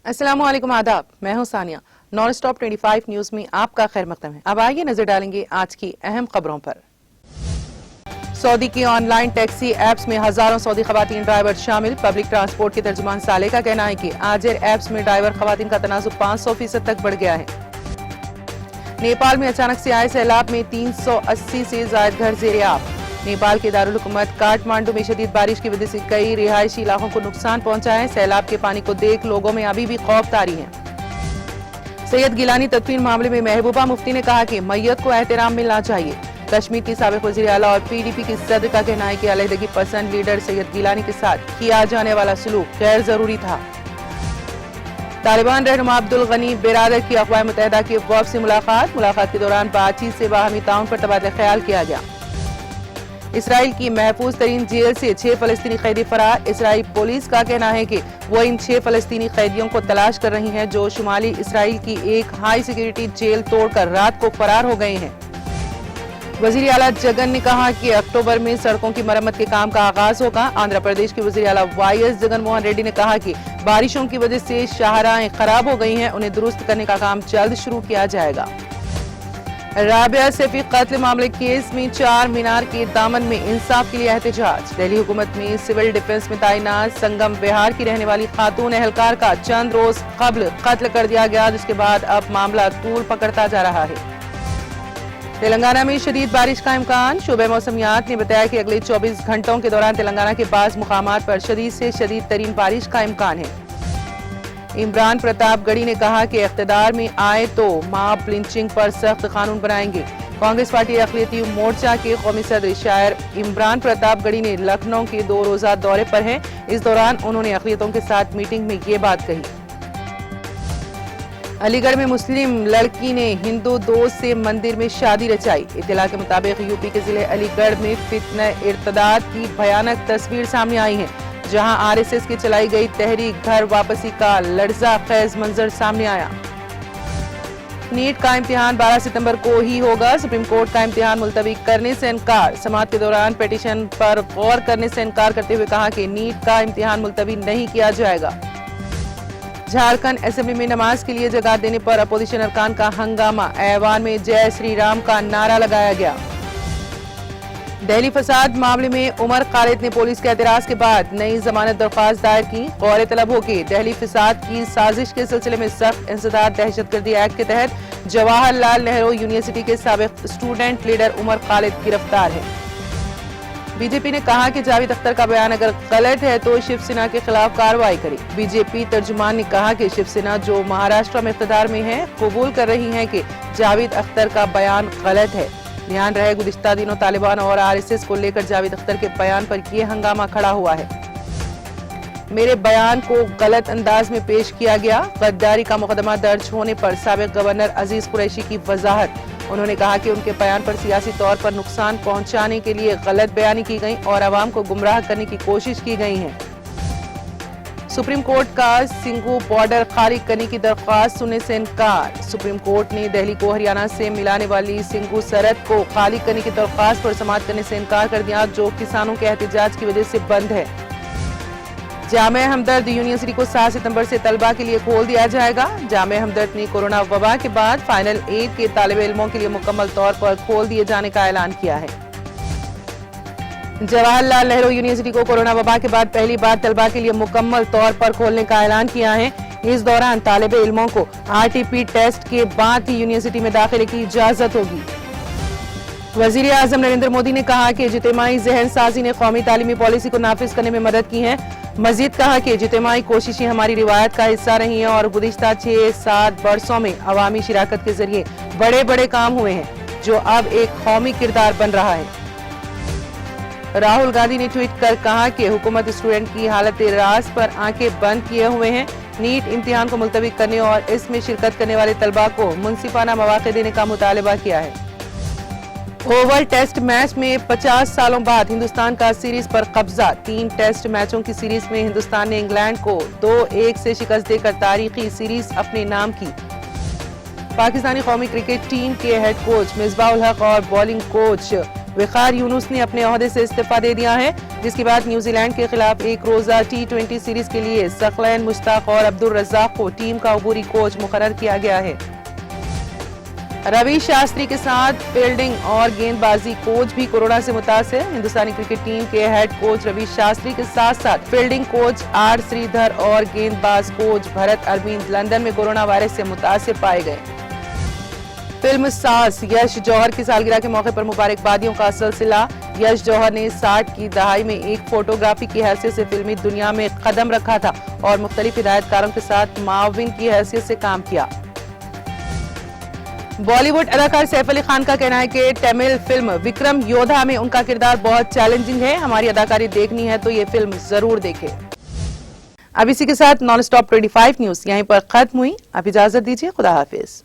अस्सलामु अलैकुम, आदाब। मैं हूं सानिया। नॉन स्टॉप 25 न्यूज में आपका खैर मकदम है। अब आइए नजर डालेंगे आज की अहम खबरों पर। सऊदी की ऑनलाइन टैक्सी एप्स में हजारों सऊदी खवातीन ड्राइवर शामिल। पब्लिक ट्रांसपोर्ट के तर्जुमान साले का कहना है कि आजिर एप्स में ड्राइवर खवातीन का तनाजुब 500% तक बढ़ गया है। नेपाल में अचानक से आए सैलाब में 380 से ज्यादा घर ज़ेर-ए-आब। नेपाल के दारुल हुकूमत काठमांडू में शदीद बारिश की वजह से कई रिहायशी इलाकों को नुकसान पहुंचा है। सैलाब के पानी को देख लोगों में अभी भी खौफ तारी है। सैयद गिलानी तदफीन मामले में महबूबा मुफ्ती ने कहा कि मैयत को एहतराम मिलना चाहिए। कश्मीर की साबिक वज़ीर आला और PDP की सदर का कहना है कि अलहदगी पसंद लीडर सैयद गिलानी के साथ किया जाने वाला सलूक गैर जरूरी था। तालिबान रहनुमा अब्दुल गनी बिरादर की अक़वाम मुत्तहिदा के वफ़द से मुलाकात के दौरान बातचीत से बाहमी ताउन पर तबादला ख्याल किया गया। इसराइल की महफूज तरीन जेल से 6 फलस्तीनी कैदी फरार। इसराइल पुलिस का कहना है कि वो इन 6 फलस्तीनी कैदियों को तलाश कर रही है जो शुमाली इसराइल की एक हाई सिक्योरिटी जेल तोड़कर रात को फरार हो गए हैं। वजीर आला जगन ने कहा कि अक्टूबर में सड़कों की मरम्मत के काम का आगाज होगा। आंध्र प्रदेश के वजीर आला YS जगन मोहन रेड्डी ने कहा कि बारिशों की वजह से शाहराहें खराब हो गई हैं, उन्हें दुरुस्त करने का काम जल्द शुरू किया जाएगा। राबिया सैफी कत्ल मामले केस में 4 मीनार के दामन में इंसाफ के लिए एहतजाज। दिल्ली हुकूमत में सिविल डिफेंस में तैनात संगम बिहार की रहने वाली खातून एहलकार का चंद रोज कबल कत्ल कर दिया गया, जिसके बाद अब मामला तूल पकड़ता जा रहा है। तेलंगाना में शदीद बारिश का इम्कान। शोबे मौसमियात ने बताया कि अगले 24 घंटों के दौरान तेलंगाना के बाज़ मुकामात पर शदीद से शदीद तरीन बारिश का इम्कान है। इमरान प्रतापगढ़ी ने कहा कि इख्तिदार में आए तो मॉब लिंचिंग पर सख्त कानून बनाएंगे। कांग्रेस पार्टी अक़लियती मोर्चा के कौमी सदर शायर इमरान प्रतापगढ़ी ने लखनऊ के 2 रोजा दौरे पर हैं। इस दौरान उन्होंने अक़लियतों के साथ मीटिंग में ये बात कही। अलीगढ़ में मुस्लिम लड़की ने हिंदू दोस्त से मंदिर में शादी रचाई। इत्तला के मुताबिक यूपी के जिले अलीगढ़ में फितना इर्तदाद की भयानक तस्वीर सामने आई है, जहां RSS की चलाई गई तहरीक घर वापसी का लर्जा खेज मंजर सामने आया। नीट का इम्तिहान 12 सितंबर को ही होगा। सुप्रीम कोर्ट का इम्तिहान मुलतवी करने से इनकार। समाअत के दौरान पिटीशन पर गौर करने से इनकार करते हुए कहा कि नीट का इम्तिहान मुलतवी नहीं किया जाएगा। झारखंड असेंबली में नमाज के लिए जगह देने पर अपोजिशन अरकान का हंगामा। ऐवान में जय श्री राम का नारा लगाया गया। दिल्ली फसाद मामले में उमर खालिद ने पुलिस के एतराज के बाद नई जमानत दरख्वास्त दायर की। गौर तलब हो कि दिल्ली फसाद की साजिश के सिलसिले में सख्त इंसदाद दहशतगर्दी एक्ट के तहत जवाहरलाल नेहरू यूनिवर्सिटी के साबिक स्टूडेंट लीडर उमर खालिद गिरफ्तार है। बीजेपी ने कहा कि जावेद अख्तर का बयान अगर गलत है तो शिवसेना के खिलाफ कार्रवाई करे। बीजेपी तर्जुमान ने कहा कि शिवसेना जो महाराष्ट्र में इख्तिदार में है कबूल कर रही है कि जावेद अख्तर का बयान गलत है। ध्यान रहे गुज़िश्ता दिनों तालिबान और RSS को लेकर जावेद अख्तर के बयान पर यह हंगामा खड़ा हुआ है। मेरे बयान को गलत अंदाज में पेश किया गया। गद्दारी का मुकदमा दर्ज होने पर साबिक गवर्नर अजीज कुरैशी की वजाहत। उन्होंने कहा कि उनके बयान पर सियासी तौर पर नुकसान पहुंचाने के लिए गलत बयानी की गई और आवाम को गुमराह करने की कोशिश की गई है। सुप्रीम कोर्ट का सिंघू बॉर्डर खारिज करने की दरख्वास्त सुनने से इनकार। सुप्रीम कोर्ट ने दिल्ली को हरियाणा से मिलाने वाली सिंघू सरहद को खाली करने की दरख्वास्त पर समाअत करने से इनकार कर दिया, जो किसानों के एहतजाज की वजह से बंद है। जामे हमदर्द यूनिवर्सिटी को 7 सितंबर से तलबा के लिए खोल दिया जाएगा। जामे हमदर्द ने कोरोना वबा के बाद फाइनल 8 के तालिब इल्मों के लिए मुकम्मल तौर पर खोल दिए जाने का ऐलान किया है। जवाहरलाल नेहरू यूनिवर्सिटी को कोरोना वबा के बाद पहली बार तलबा के लिए मुकम्मल तौर पर खोलने का ऐलान किया है। इस दौरान तालिब इल्मों को RTP टेस्ट के बाद ही यूनिवर्सिटी में दाखिले की इजाजत होगी। वजीर आजम नरेंद्र मोदी ने कहा कि इज्तिमाई जहन साजी ने कौमी तालीमी पॉलिसी को नाफिज करने में मदद की है। मजीद कहा कि इज्तिमाई कोशिशें हमारी रिवायत का हिस्सा रही हैं और गुज़िश्ता 6-7 बरसों में अवामी शिराकत के जरिए बड़े बड़े काम हुए हैं, जो अब एक कौमी किरदार बन रहा है। राहुल गांधी ने ट्वीट कर कहा कि हुकूमत स्टूडेंट की हालत रास पर आंखें बंद किए हुए हैं। नीट इम्तिहान को मुलतवी करने और इसमें शिरकत करने वाले तलबा को मुनसिफाना मौक़े देने का मुतालबा किया है। ओवल टेस्ट मैच में 50 सालों बाद हिंदुस्तान का सीरीज पर कब्जा। 3 टेस्ट मैचों की सीरीज में हिंदुस्तान ने इंग्लैंड को 2-1 से शिकस्त देकर तारीखी सीरीज अपने नाम की। पाकिस्तानी कौमी क्रिकेट टीम के हेड कोच मिसबाह उल हक और बॉलिंग कोच वकार यूनुस ने अपने ओहदे से इस्तीफा दे दिया है, जिसके बाद न्यूजीलैंड के खिलाफ एक रोजा T20 सीरीज के लिए सकलैन मुश्ताक और अब्दुल रज़ाक को टीम का अबूरी कोच मुकर्रर किया गया है। रवि शास्त्री के साथ फील्डिंग और गेंदबाजी कोच भी कोरोना से मुतासिर। हिंदुस्तानी क्रिकेट टीम के हेड कोच रवि शास्त्री के साथ साथ फील्डिंग कोच R श्रीधर और गेंदबाज कोच भरत अरविंद लंदन में कोरोना वायरस से मुतासिर पाए गए। फिल्म सास यश जौहर की सालगिरह के मौके पर मुबारकबादियों का सिलसिला। यश जौहर ने 60 की दहाई में एक फोटोग्राफी की हैसियत से फिल्मी दुनिया में कदम रखा था और मुख्तलिफ हिदायतकारों के साथ माविन की हैसियत से काम किया। बॉलीवुड अदाकार सैफ अली खान का कहना है कि तमिल फिल्म विक्रम योद्धा में उनका किरदार बहुत चैलेंजिंग है। हमारी अदाकारी देखनी है तो ये फिल्म जरूर देखें। अब इसी के साथ नॉन स्टॉप 25 न्यूज यहीं पर खत्म हुई। आप इजाजत दीजिए। खुदा हाफिज।